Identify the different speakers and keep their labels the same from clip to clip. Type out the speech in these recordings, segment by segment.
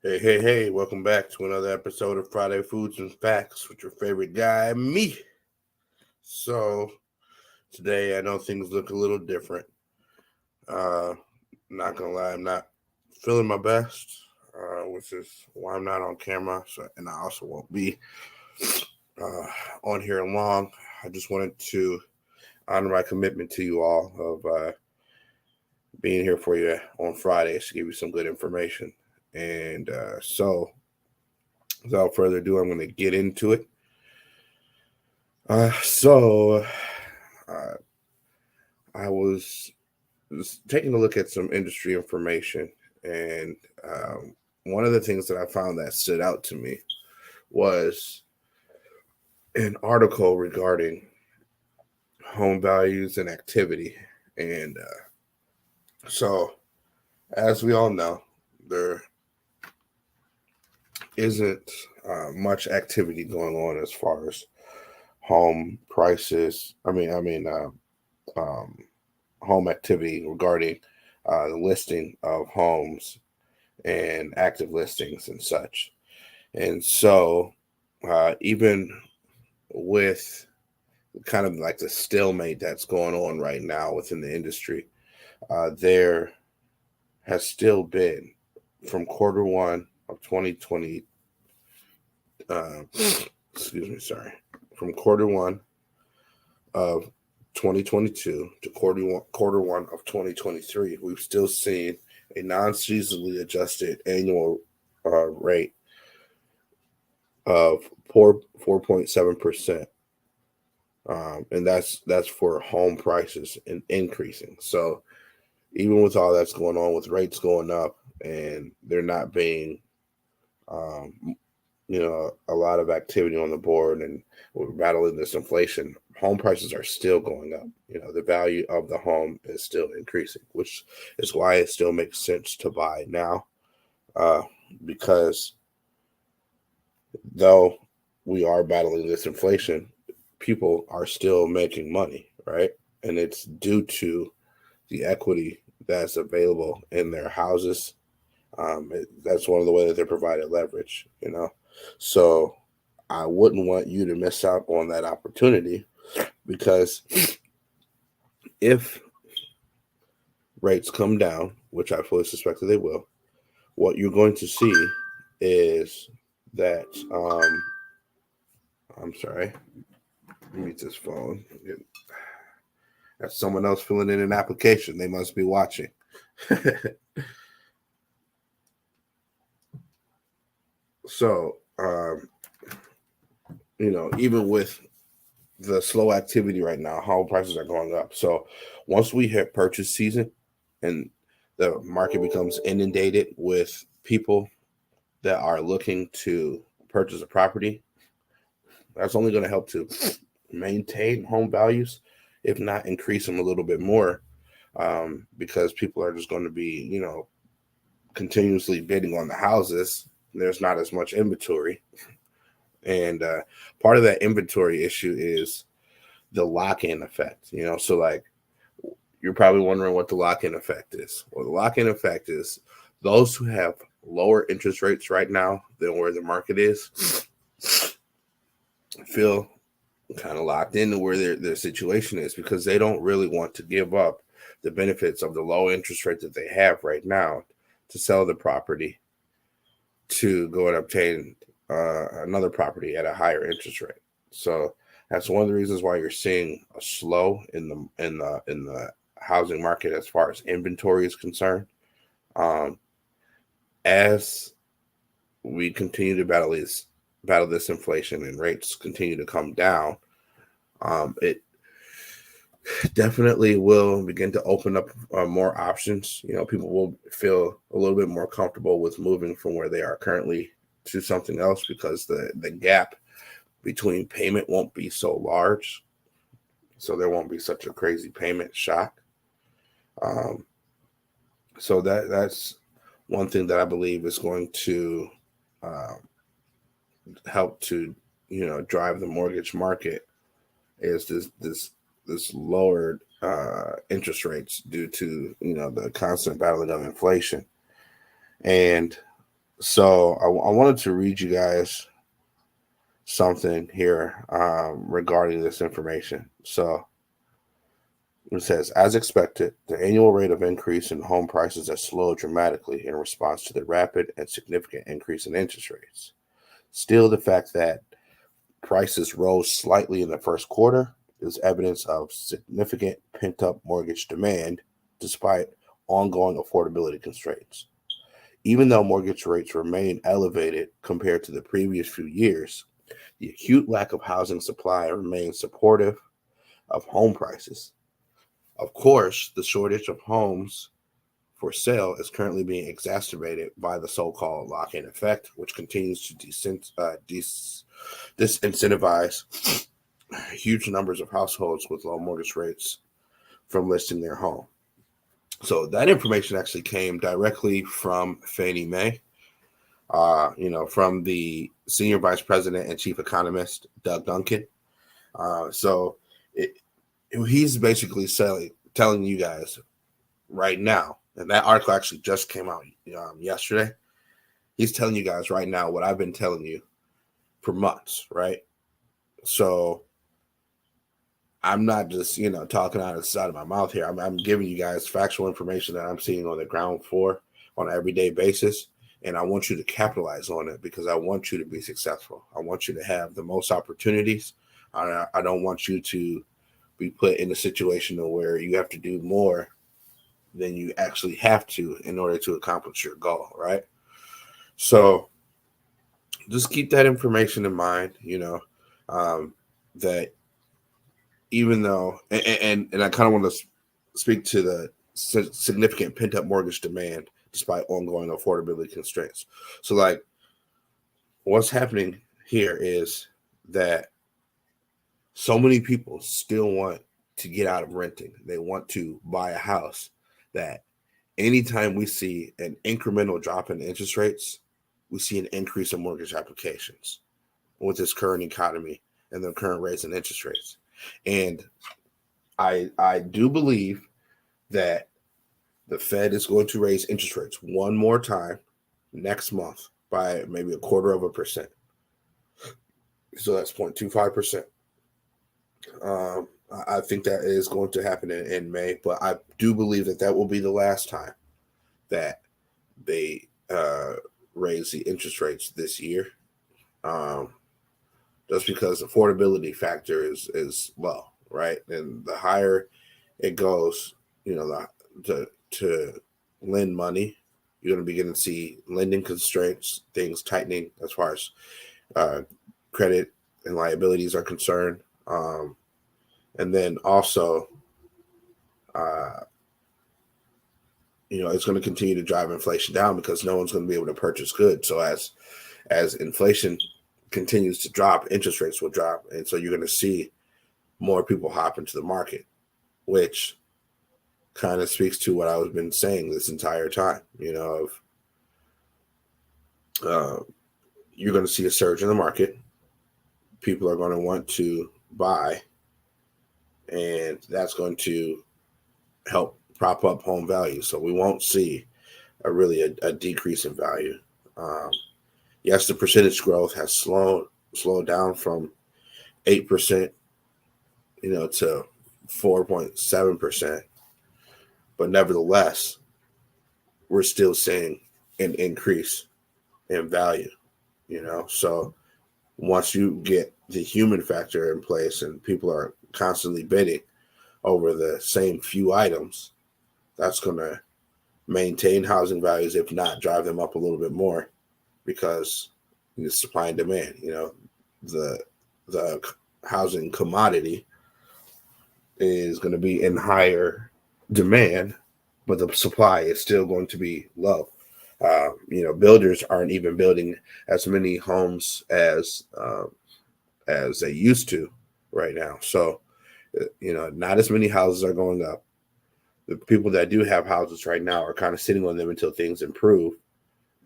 Speaker 1: Hey, welcome back to another episode of Friday Foods and Facts with your favorite guy, me. So, today I know things look a little different. Uh, not gonna lie, I'm not feeling my best, which is why I'm not on camera. So, and I also won't be uh, on here long. I just wanted to honor my commitment to you all of being here for you on Fridays to give you some good information. And without further ado, I'm going to get into it. Uh, so, uh, I was taking a look at some industry information, and one of the things that I found that stood out to me was an article regarding home values and activity. And so, as we all know, there isn't much activity going on as far as home prices. Um, home activity regarding the listing of homes and active listings and such. And so, even with kind of like the stalemate that's going on right now within the industry, there has still been from quarter one of 2020, uh, excuse me, sorry, from quarter one of 2022 to quarter one of 2023, we've still seen a non-seasonally adjusted annual rate of 4.7%, and that's for home prices and increasing. So even with all that's going on, with rates going up and there not being um, a lot of activity on the board, and we're battling this inflation, home prices are still going up. The value of the home is still increasing, which is why it still makes sense to buy now, uh, because though we are battling this inflation, people are still making money, right? And it's due to the equity that's available in their houses. That's one of the ways that they're provided leverage. So I wouldn't want you to miss out on that opportunity, because if rates come down, which I fully suspect that they will, what you're going to see is that I'm sorry, mute this phone. That's someone else filling in an application. They must be watching. So, even with the slow activity right now, home prices are going up. So once we hit purchase season and the market becomes inundated with people that are looking to purchase a property, that's only going to help to maintain home values, if not increase them a little bit more, because people are just going to be, continuously bidding on the houses. There's not as much inventory. And part of that inventory issue is the lock-in effect. So like, you're probably wondering what the lock-in effect is. Well, the lock-in effect is those who have lower interest rates right now than where the market is feel kind of locked into where their situation is, because they don't really want to give up the benefits of the low interest rate that they have right now to sell the property to go and obtain another property at a higher interest rate. So that's one of the reasons why you're seeing a slow in the housing market as far as inventory is concerned. Um, as we continue to battle this inflation and rates continue to come down, it definitely will begin to open up more options. People will feel a little bit more comfortable with moving from where they are currently to something else, because the gap between payment won't be so large. So there won't be such a crazy payment shock. Um, so that's one thing that I believe is going to uh, help to drive the mortgage market, is this lowered interest rates due to the constant battling of inflation. And So I wanted to read you guys something here regarding this information. So it says, as expected, the annual rate of increase in home prices has slowed dramatically in response to the rapid and significant increase in interest rates. Still, the fact that prices rose slightly in the first quarter is evidence of significant pent up mortgage demand despite ongoing affordability constraints. Even though mortgage rates remain elevated compared to the previous few years, the acute lack of housing supply remains supportive of home prices. Of course, the shortage of homes for sale is currently being exacerbated by the so called lock in effect, which continues to disincentivize huge numbers of households with low mortgage rates from listing their home. So that information actually came directly from Fannie Mae, from the senior vice president and chief economist, Doug Duncan. So it, he's basically telling you guys right now, and that article actually just came out yesterday. He's telling you guys right now what I've been telling you for months, right? So I'm not just, talking out of the side of my mouth here. I'm giving you guys factual information that I'm seeing on the ground floor on an everyday basis. And I want you to capitalize on it because I want you to be successful. I want you to have the most opportunities. I don't want you to be put in a situation where you have to do more than you actually have to in order to accomplish your goal, right? So just keep that information in mind, that even though, and I kind of want to speak to the significant pent up mortgage demand despite ongoing affordability constraints. So, like, what's happening here is that so many people still want to get out of renting. They want to buy a house. That anytime we see an incremental drop in interest rates, we see an increase in mortgage applications with this current economy and the current rates and interest rates. And I do believe that the Fed is going to raise interest rates one more time next month by maybe 0.25%. So that's 0.25%. I think that is going to happen in May, but I do believe that will be the last time that they raise the interest rates this year. Just because affordability factor is low, right? And the higher it goes, to lend money, you're going to begin to see lending constraints, things tightening as far as credit and liabilities are concerned. And then also, it's going to continue to drive inflation down because no one's going to be able to purchase goods. So as inflation continues to drop, interest rates will drop. And so you're going to see more people hop into the market, which kind of speaks to what I've been saying this entire time, you're going to see a surge in the market. People are going to want to buy, and that's going to help prop up home value. So we won't see a decrease in value. Yes, the percentage growth has slowed down from 8%, to 4.7%. But nevertheless, we're still seeing an increase in value, So once you get the human factor in place and people are constantly bidding over the same few items, that's going to maintain housing values, if not drive them up a little bit more, because the supply and demand, the housing commodity is going to be in higher demand, but the supply is still going to be low. Builders aren't even building as many homes as they used to right now. So, not as many houses are going up. The people that do have houses right now are kind of sitting on them until things improve.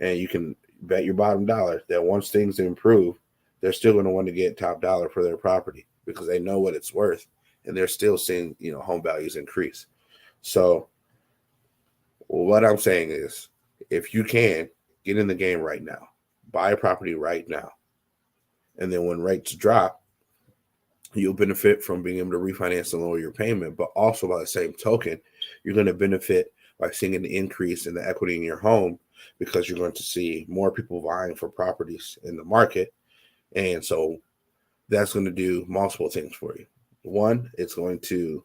Speaker 1: And you can bet your bottom dollar that once things improve, they're still going to want to get top dollar for their property because they know what it's worth. And they're still seeing, home values increase. So what I'm saying is, if you can get in the game right now. Buy a property right now. And then when rates drop, you'll benefit from being able to refinance and lower your payment. But also by the same token, you're going to benefit by seeing an increase in the equity in your home because you're going to see more people vying for properties in the market. And so that's going to do multiple things for you. One, it's going to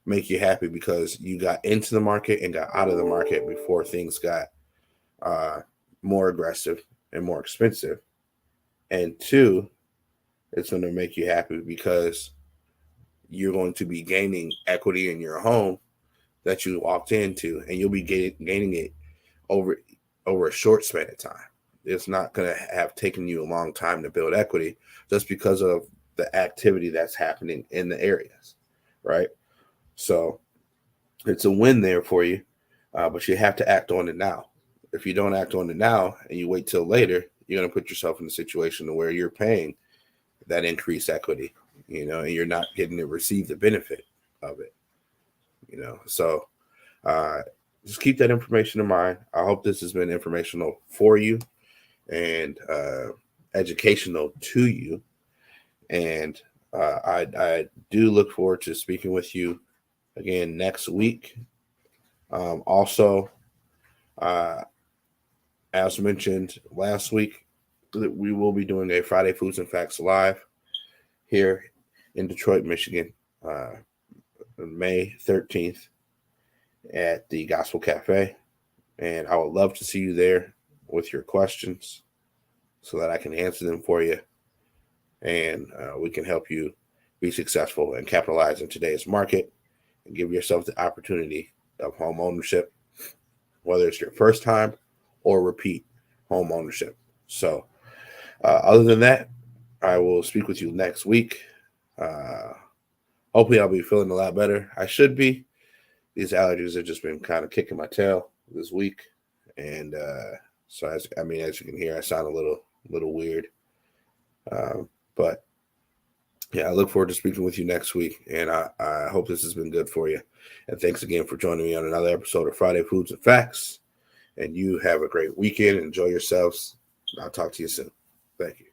Speaker 1: make you happy because you got into the market and got out of the market before things got more aggressive and more expensive. And two, it's going to make you happy because you're going to be gaining equity in your home that you walked into, and you'll be gaining it over a short span of time. It's not going to have taken you a long time to build equity just because of the activity that's happening in the areas, right? So it's a win there for you, but you have to act on it now. If you don't act on it now and you wait till later, you're going to put yourself in a situation where you're paying that increased equity, and you're not getting to receive the benefit of it, So just keep that information in mind. I hope this has been informational for you and educational to you. And I do look forward to speaking with you again next week. Also, as mentioned last week, we will be doing a Friday Foods and Facts Live here in Detroit, Michigan, on May 13th at the Gospel Cafe. And I would love to see you there with your questions so that I can answer them for you. And we can help you be successful and capitalize in today's market and give yourself the opportunity of home ownership, whether it's your first time or repeat home ownership. So other than that, I will speak with you next week. Hopefully I'll be feeling a lot better. I should be. These allergies have just been kind of kicking my tail this week. And so, as you can hear, I sound a little weird. But yeah, I look forward to speaking with you next week. And I hope this has been good for you. And thanks again for joining me on another episode of Friday Foods and Facts. And you have a great weekend. Enjoy yourselves. I'll talk to you soon. Thank you.